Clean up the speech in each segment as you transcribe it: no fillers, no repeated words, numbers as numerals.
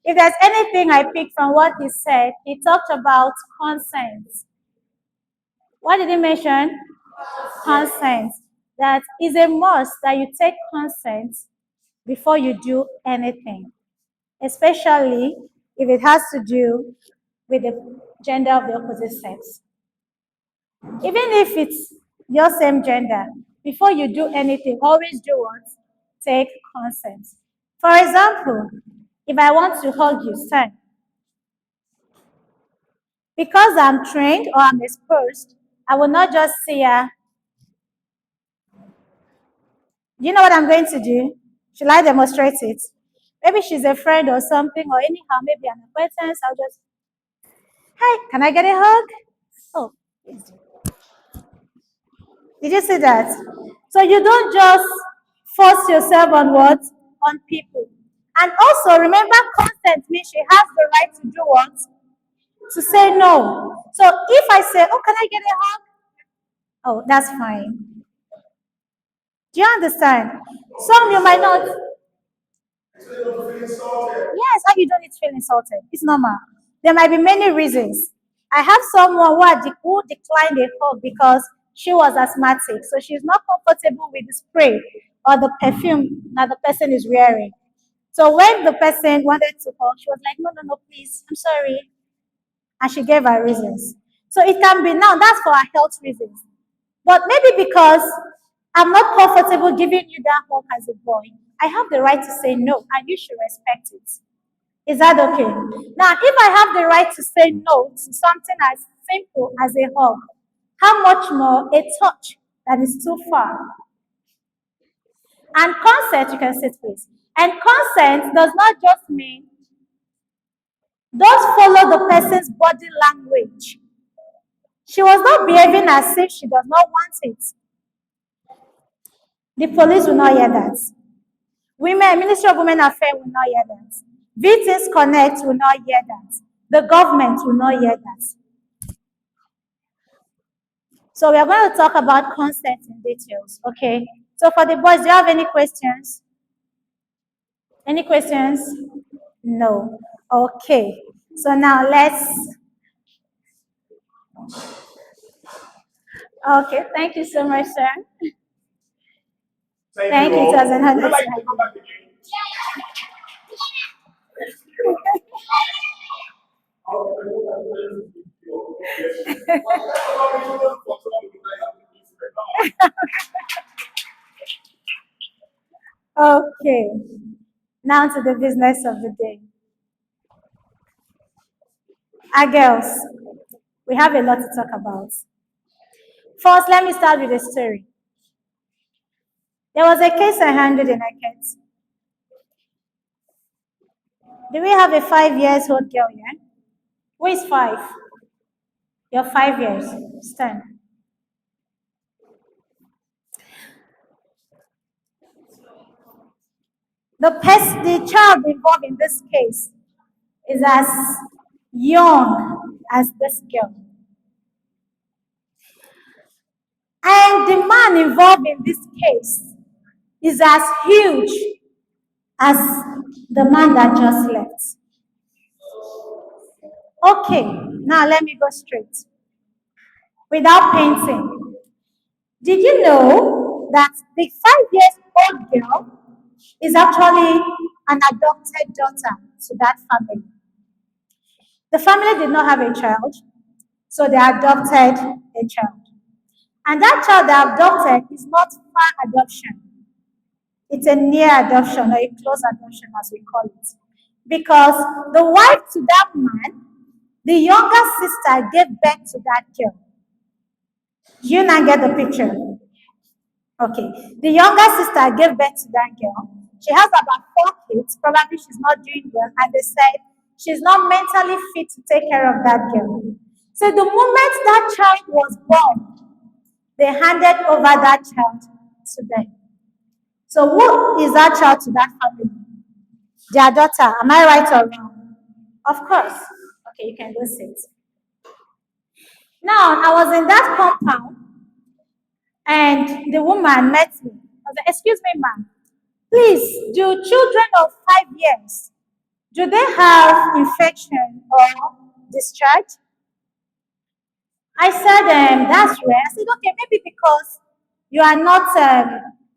If there's anything I picked from what he said, he talked about consent. What did he mention? Consent. That is a must that you take consent before you do anything, especially if it has to do with the gender of the opposite sex. Even if it's your same gender, before you do anything, always do what? Take consent. For example, if I want to hug you, son, because I'm trained or I'm exposed, I will not just say, do you know what I'm going to do? Shall I demonstrate it? Maybe she's a friend or something, or anyhow, maybe an acquaintance. I'll just, hi, can I get a hug? Oh, please do. Did you see that? So you don't just force yourself on what? On people. And also remember, consent means she has the right to do what? To say no. So if I say, oh, can I get a hug? Oh, that's fine. Do you understand? Some you might not. Yes, how you don't need to feel insulted. It's normal. There might be many reasons. I have someone who declined a hug because she was asthmatic, so she's not comfortable with the spray or the perfume that the person is wearing. So when the person wanted to hug, she was like, no, no, no, please, I'm sorry. And she gave her reasons. So it can be now, that's for her health reasons. But maybe because I'm not comfortable giving you that hug as a boy, I have the right to say no, and you should respect it. Is that okay? Now, if I have the right to say no to something as simple as a hug, how much more a touch that is too far? And consent, you can sit please. And consent does not just mean don't follow the person's body language. She was not behaving as if she does not want it. The police will not hear that. Women, Ministry of Women Affairs will not hear that. Victims Connect will not hear that. The government will not hear that. So we are going to talk about consent in details, okay? So for the boys, do you have any questions? Any questions? No. Okay. So now let's. Okay. Thank you so much, sir. Thank you. It was an honor. Okay. Now to the business of the day. Our girls, we have a lot to talk about. First, let me start with a story. There was a case I handled in Eket. Do we have a 5 years old girl here? Who is 5? You're 5 years. Stand. The child involved in this case is as young as this girl. And the man involved in this case is as huge as the man that just left. Okay, now let me go straight. Without painting. Did you know that the 5 years old girl is actually an adopted daughter to that family? The family did not have a child, so they adopted a child. And that child they adopted is not far adoption. It's a near adoption or a close adoption, as we call it. Because the wife to that man, the younger sister gave birth to that girl. Do you now get the picture? Okay. The younger sister gave birth to that girl. She has about 4 kids. Probably she's not doing well. And they said she's not mentally fit to take care of that girl. So the moment that child was born, they handed over that child to them. So who is that child to that family? Their daughter. Am I right or wrong? Of course. Okay, you can go sit. Now, I was in that compound and the woman met me. I was like, excuse me, ma'am. Please, do children of 5 years Do they have infection or discharge? I said, that's rare. I said, okay, maybe because you are not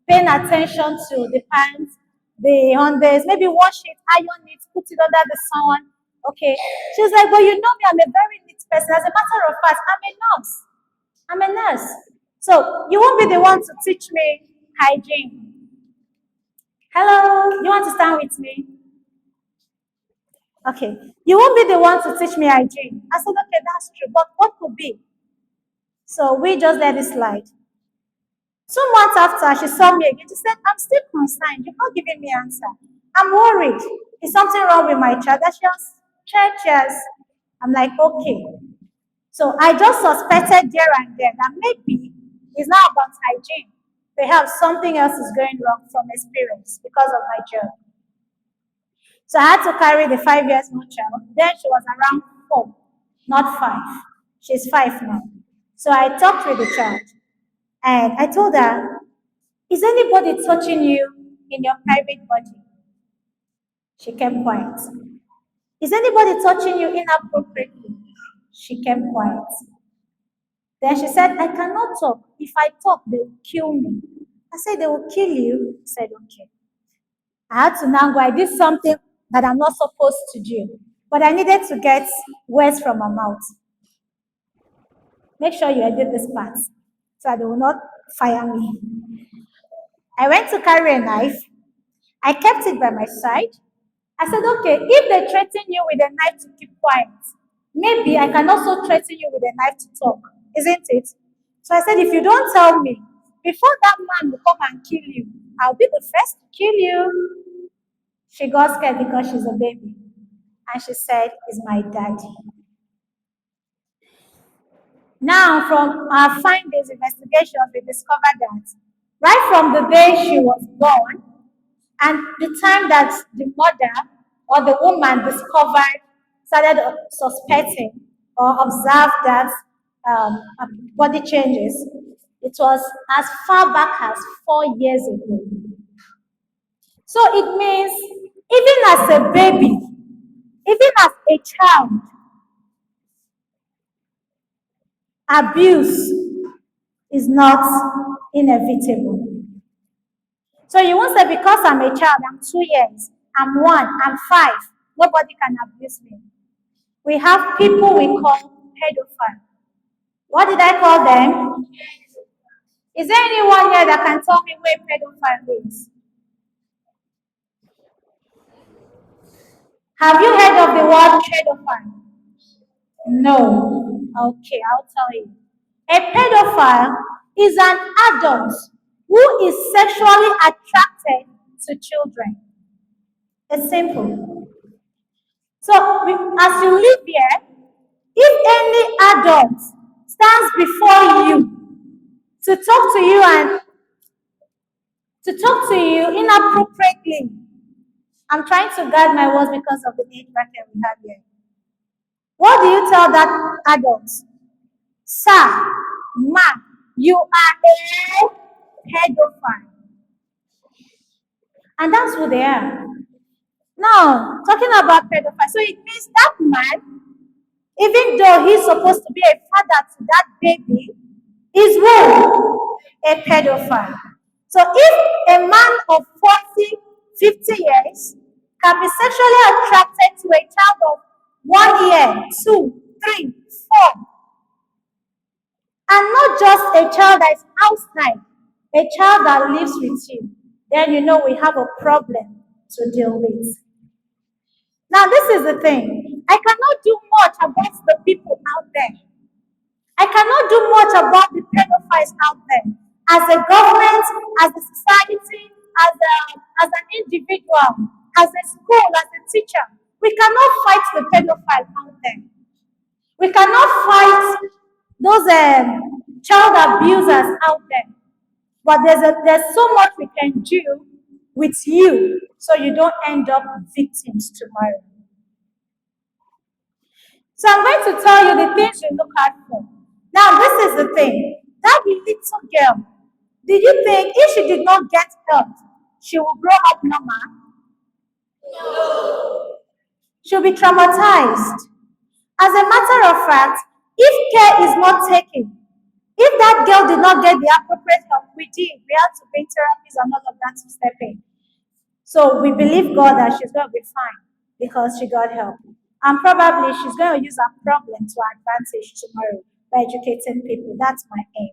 paying attention to the pants, the unders, maybe wash it, iron it, put it under the sun. Okay. She was like, but you know me, I'm a very neat person. As a matter of fact, I'm a nurse. I'm a nurse. So you won't be the one to teach me hygiene. Hello, you want to stand with me? Okay. You won't be the one to teach me hygiene. I said, okay, that's true. But what could be? So we just let it slide. 2 months after, she saw me again. She said, I'm still concerned. You're not giving me answer. I'm worried. Is something wrong with my child? That she has churches. I'm like, okay. So I just suspected there and there that maybe it's not about hygiene. Perhaps something else is going wrong from experience because of my job. So I had to carry the 5 years old child. Then she was around 4, not 5. She's 5 now. So I talked with the child and I told her, is anybody touching you in your private body? She kept quiet. Is anybody touching you inappropriately? She kept quiet. Then she said, I cannot talk. If I talk, they will kill me. I said, they will kill you. I said, okay. I had to now go. I did something that I'm not supposed to do. But I needed to get words from her mouth. Make sure you edit this part so that they will not fire me. I went to carry a knife. I kept it by my side. I said, okay, if they threaten you with a knife to keep quiet, maybe I can also threaten you with a knife to talk, isn't it? So I said, if you don't tell me, before that man will come and kill you, I'll be the first to kill you. She got scared because she's a baby. And she said, it's my daddy. Now, from our findings, investigations, we discovered that right from the day she was born and the time that the mother or the woman started suspecting or observed that body changes, it was as far back as 4 years ago. So it means even as a baby, even as a child, abuse is not inevitable. So you won't say because I'm a child, I'm 2 years, I'm 1, I'm 5, nobody can abuse me. We have people we call pedophiles. What did I call them? Is there anyone here that can tell me where pedophile is? Have you heard of the word pedophile? No. Okay, I'll tell you. A pedophile is an adult who is sexually attracted to children. It's simple. So, as you live here, if any adult stands before you to talk to you inappropriately, I'm trying to guard my words because of the age bracket we have here. What do you tell that adult? Sir, ma, you are a pedophile. And that's who they are. Now, talking about pedophile, so it means that man, even though he's supposed to be a father to that baby, is who? A pedophile. So if a man of 40, 50 years can be sexually attracted to a child of 1 year, 2, 3, 4, and not just a child that is outside, a child that lives with you, then you know we have a problem to deal with. Now, this is the thing. I cannot do much about the people out there. I cannot do much about the pedophiles out there. As a government, as a society, as an individual, as a school, as a teacher, we cannot fight the pedophile out there. We cannot fight those child abusers out there. But there's so much we can do with you so you don't end up victims tomorrow. So I'm going to tell you the things you look out for. Now, this is the thing. That little girl, did you think if she did not get help, she will grow up normal? No. She'll be traumatized. As a matter of fact, if care is not taken, if that girl did not get the appropriate help, we had to bring therapies and all of that to step in. So we believe God that she's going to be fine because she got help. And probably she's going to use her problem to her advantage tomorrow by educating people. That's my aim.